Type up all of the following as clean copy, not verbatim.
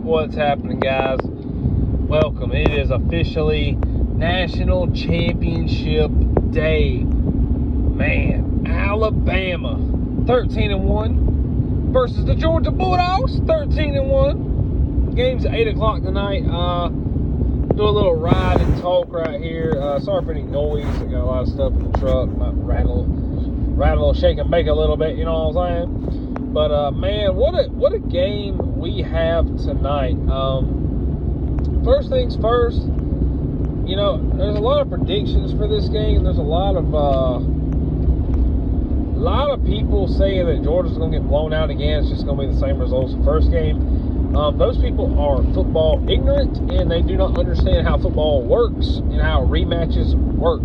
What's happening, guys? Welcome. It is officially National Championship Day. Man, Alabama 13-1 versus the Georgia Bulldogs 13-1. Game's at 8 o'clock tonight. Do a little ride and talk right here. Sorry for any noise. I got a lot of stuff in the truck. Might rattle, shake and bake a little bit. You know what I'm saying? But man, what a game we have tonight. First things first. You know, there's a lot of predictions for this game. There's a lot of people saying that Georgia's going to get blown out again. It's just going to be the same results as the first game. Those people are football ignorant, and they do not understand how football works and how rematches work.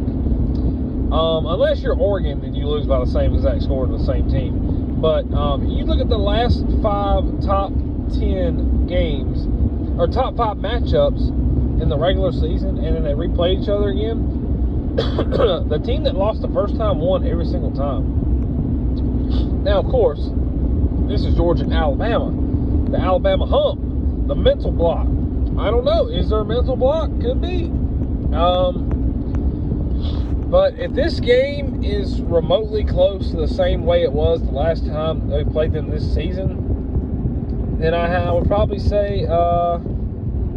Unless you're Oregon, then you lose by the same exact score to the same team. But you look at the last 5 top 10 games, or top 5 matchups in the regular season, and then they replayed each other again. The team that lost the first time won every single time. Now, of course, this is Georgia and Alabama. The Alabama hump, the mental block. I don't know. Is there a mental block? Could be. But if this game is remotely close to the same way it was the last time we played them this season, then I would probably say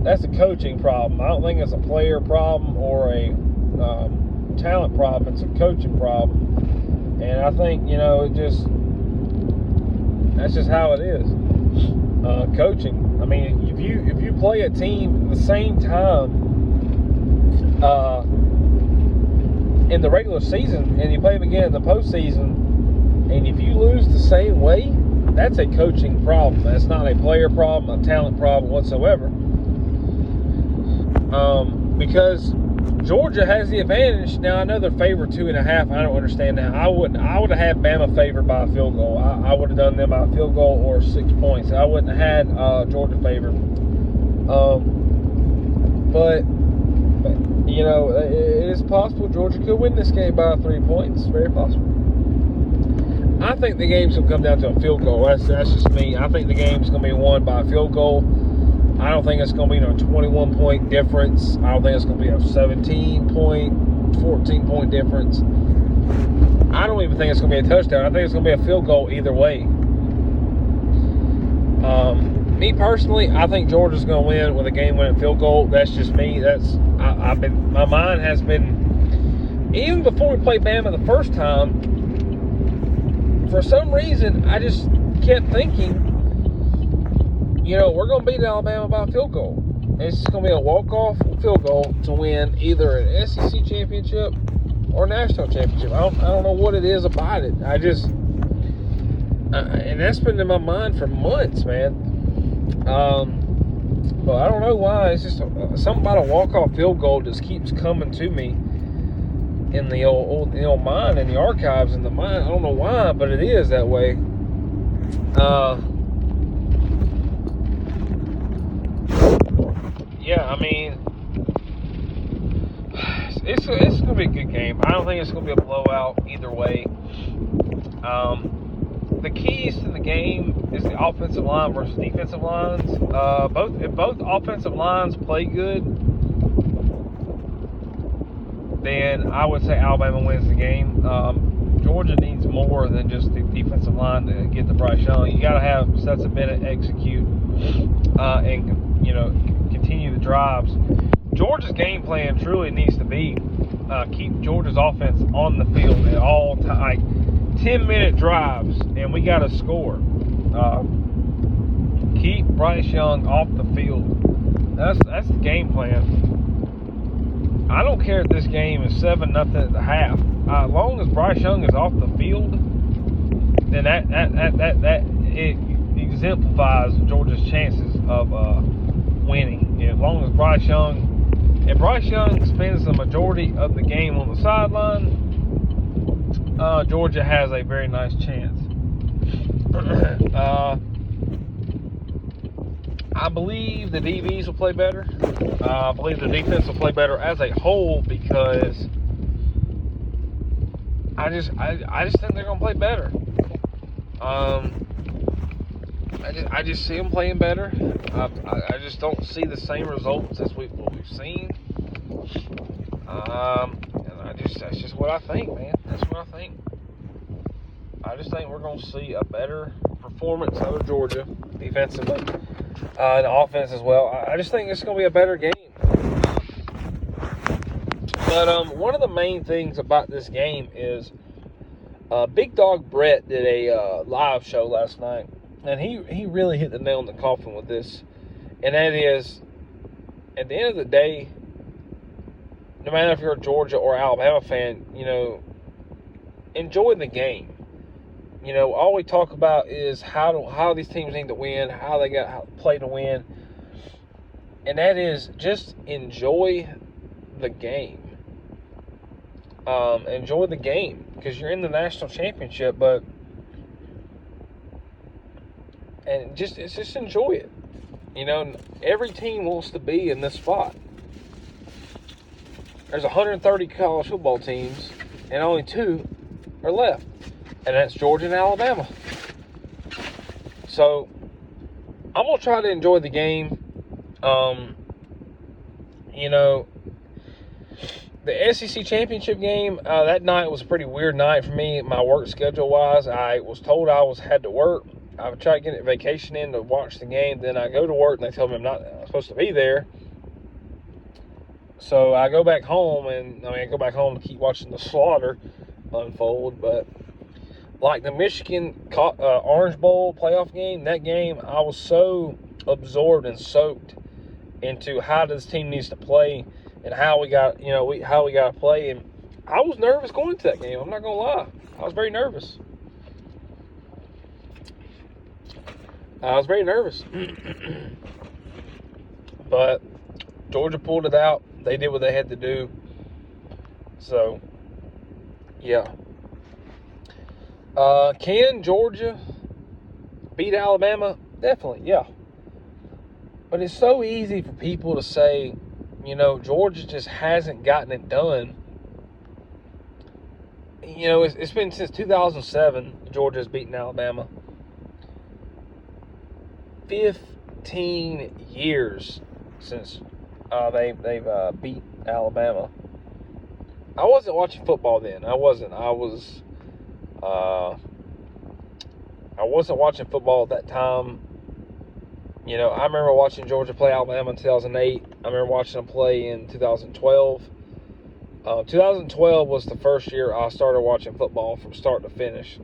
that's a coaching problem. I don't think it's a player problem or a talent problem. It's a coaching problem. And I think, you know, that's just how it is. Coaching. I mean, if you play a team at the same time in the regular season and you play them again in the postseason, and if you lose the same way, that's a coaching problem. That's not a player problem, a talent problem whatsoever. Because Georgia has the advantage. Now, I know they're favored 2.5. I don't understand that. I would have had Bama favored by a field goal. I would have done them by a field goal or 6 points. I wouldn't have had Georgia favored. But you know, it is possible Georgia could win this game by 3 points. Very possible. I think the game's going to come down to a field goal. That's just me. I think the game's going to be won by a field goal. I don't think it's going to be a 21-point difference. I don't think it's going to be a 17-point, 14-point difference. I don't even think it's going to be a touchdown. I think it's going to be a field goal either way. Me personally, I think Georgia's going to win with a game-winning field goal. That's just me. My mind has been, even before we played Bama the first time, for some reason, I just kept thinking, you know, we're going to beat Alabama by a field goal. It's going to be a walk-off field goal to win either an SEC championship or a national championship. I don't know what it is about it. And that's been in my mind for months, man. But I don't know why. It's just something about a walk-off field goal just keeps coming to me in the old mind, in the archives, in the mind. I don't know why, but it is that way. Yeah, I mean, it's going to be a good game. I don't think it's going to be a blowout either way. The keys to the game is the offensive line versus defensive lines. If both offensive lines play good, then I would say Alabama wins the game. Georgia needs more than just the defensive line to get to Bryce Young. You got to have Stetson Bennett execute and, you know, continue the drives. Georgia's game plan truly needs to be keep Georgia's offense on the field at all time, like 10-minute drives, and we got to score. Keep Bryce Young off the field. That's the game plan. I don't care if this game is 7-0 at the half. As long as Bryce Young is off the field, then that it exemplifies Georgia's chances of winning. As long as Bryce Young spends the majority of the game on the sideline, Georgia has a very nice chance. I believe the DBs will play better. I believe the defense will play better as a whole because I just think they're going to play better. I just see them playing better. I just don't see the same results as we've seen. And that's just what I think, man. That's what I think. I just think we're going to see a better performance out of Georgia defensively, and offense as well. I just think it's going to be a better game. But one of the main things about this game is Big Dog Brett did a live show last night, and he really hit the nail in the coffin with this. And that is, at the end of the day, no matter if you're a Georgia or Alabama fan, enjoy the game. All we talk about is how these teams need to win, how they got to play to win. And that is just enjoy the game. Enjoy the game because you're in the national championship, just enjoy it. Every team wants to be in this spot. There's 130 college football teams, and only 2 are left, and that's Georgia and Alabama. So I'm gonna try to enjoy the game. The SEC championship game, that night was a pretty weird night for me, my work schedule-wise. I was told I had to work. I would try to get a vacation in to watch the game. Then I go to work, and they tell me I'm not supposed to be there. So I go back home, I go back home to keep watching the slaughter unfold. But like the Michigan Orange Bowl playoff game, that game, I was so absorbed and soaked into how this team needs to play and how we got to play. And I was nervous going into that game. I'm not going to lie. I was very nervous. But Georgia pulled it out. They did what they had to do. So, yeah. Can Georgia beat Alabama? Definitely, yeah. But it's so easy for people to say, Georgia just hasn't gotten it done. It's been since 2007 Georgia has beaten Alabama. 15 years since they've beat Alabama. I wasn't watching football then. I wasn't watching football at that time. I remember watching Georgia play Alabama in 2008. I remember watching them play in 2012. 2012 was the first year I started watching football from start to finish.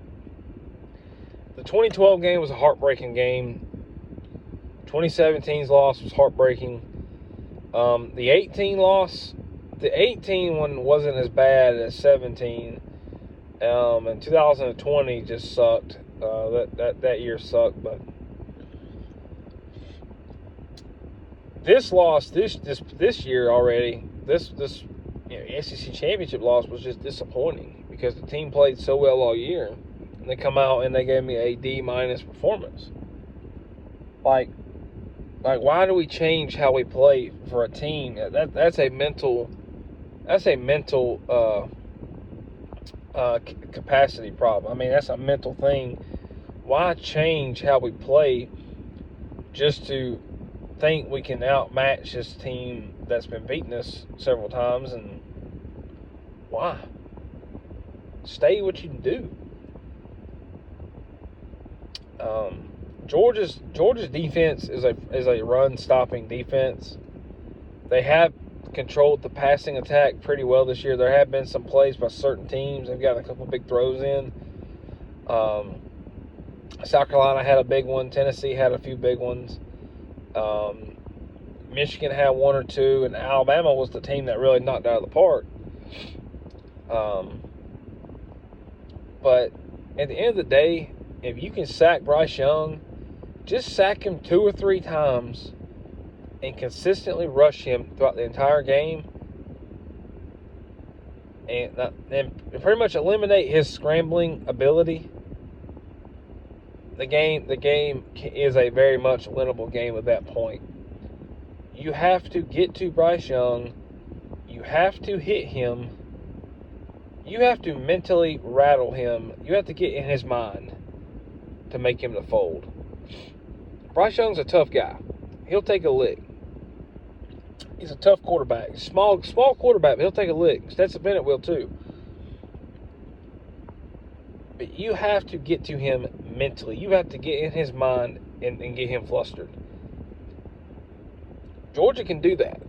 The 2012 game was a heartbreaking game. 2017's loss was heartbreaking. The 18 one wasn't as bad as 17. And 2020 just sucked. That year sucked, but this loss this year already, this SEC championship loss was just disappointing because the team played so well all year, and they come out and they gave me a D- performance. Like why do we change how we play for a team? That's a mental capacity problem. That's a mental thing. Why change how we play just to think we can outmatch this team that's been beating us several times? And why? Stay what you can do. Georgia's defense is a run-stopping defense. They have controlled the passing attack pretty well this year. There have been some plays by certain teams. They've got a couple big throws in. South Carolina had a big one. Tennessee had a few big ones. Michigan had one or two, and Alabama was the team that really knocked out of the park. But at the end of the day, if you can sack Bryce Young, just sack him 2 or 3 times and consistently rush him throughout the entire game, and pretty much eliminate his scrambling ability. The game is a very much winnable game at that point. You have to get to Bryce Young. You have to hit him. You have to mentally rattle him. You have to get in his mind to make him to fold. Bryce Young's a tough guy. He'll take a lick. He's a tough quarterback. Small quarterback, but he'll take a lick. Stetson Bennett will too. But you have to get to him mentally. You have to get in his mind and get him flustered. Georgia can do that.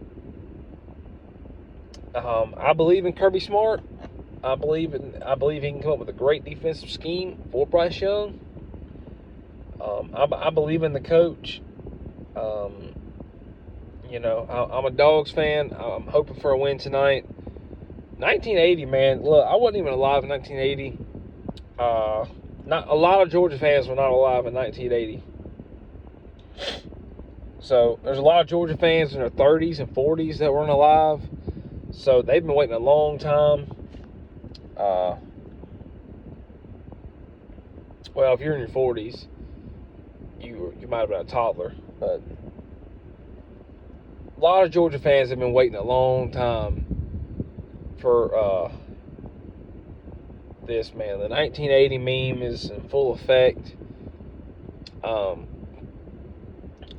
I believe in Kirby Smart. I believe he can come up with a great defensive scheme for Bryce Young. I believe in the coach. I'm a Dogs fan. I'm hoping for a win tonight. 1980, man. Look, I wasn't even alive in 1980. Not a lot of Georgia fans were not alive in 1980. So there's a lot of Georgia fans in their 30s and 40s that weren't alive. So they've been waiting a long time. Well, if you're in your 40s, you might have been a toddler, but a lot of Georgia fans have been waiting a long time for this, man. The 1980 meme is in full effect.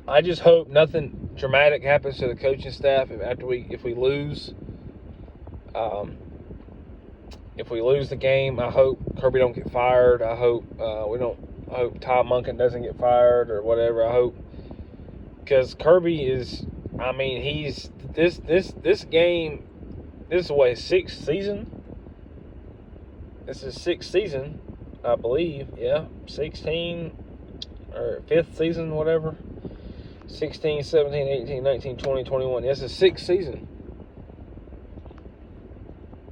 I just hope nothing dramatic happens to the coaching staff if we lose. If we lose the game, I hope Kirby don't get fired. I hope I hope Todd Monken doesn't get fired or whatever. I hope, because Kirby is. I mean, he's this game. This is what, his sixth season. This is sixth season, I believe. Yeah, 16 or fifth season, whatever. 16, 17, 18, 19, 20, 21. This is sixth season.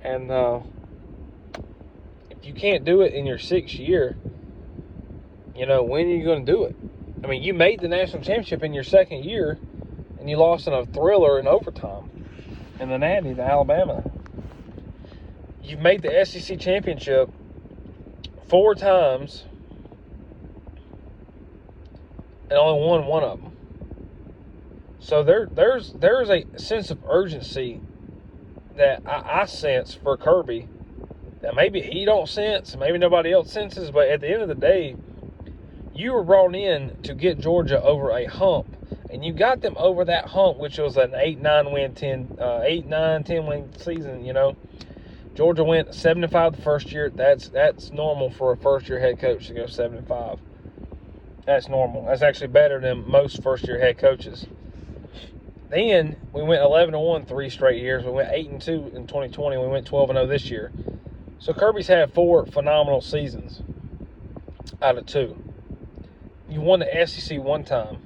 And if you can't do it in your sixth year, when are you going to do it? I mean, you made the national championship in your second year, and you lost in a thriller in overtime in the Natty to Alabama. You've made the SEC championship 4 times and only won one of them. So there's a sense of urgency that I sense for Kirby that maybe he don't sense, maybe nobody else senses, but at the end of the day, you were brought in to get Georgia over a hump, and you got them over that hump, which was an 8-9 win, 10 win season. Georgia went 7-5 the first year. That's normal for a first-year head coach to go 7-5. That's normal. That's actually better than most first-year head coaches. Then we went 11-1 3 straight years. We went 8-2 in 2020. We went 12-0 this year. So Kirby's had 4 phenomenal seasons out of 2. You won the SEC one time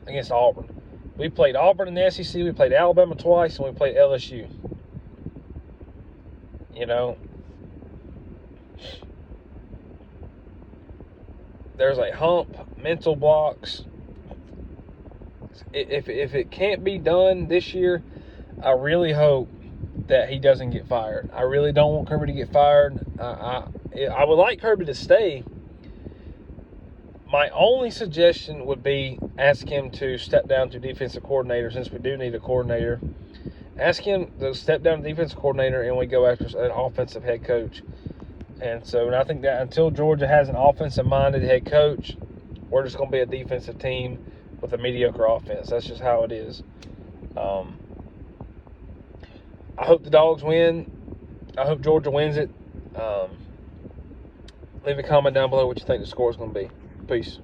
against Auburn. We played Auburn in the SEC. We played Alabama twice, and we played LSU. There's a hump, mental blocks. If it can't be done this year, I really hope that he doesn't get fired. I really don't want Kirby to get fired. I would like Kirby to stay. My only suggestion would be ask him to step down to defensive coordinator, since we do need a coordinator. Ask him to step down to defensive coordinator, and we go after an offensive head coach. And I think that until Georgia has an offensive-minded head coach, we're just going to be a defensive team with a mediocre offense. That's just how it is. I hope the Dogs win. I hope Georgia wins it. Leave a comment down below what you think the score is going to be. Peace.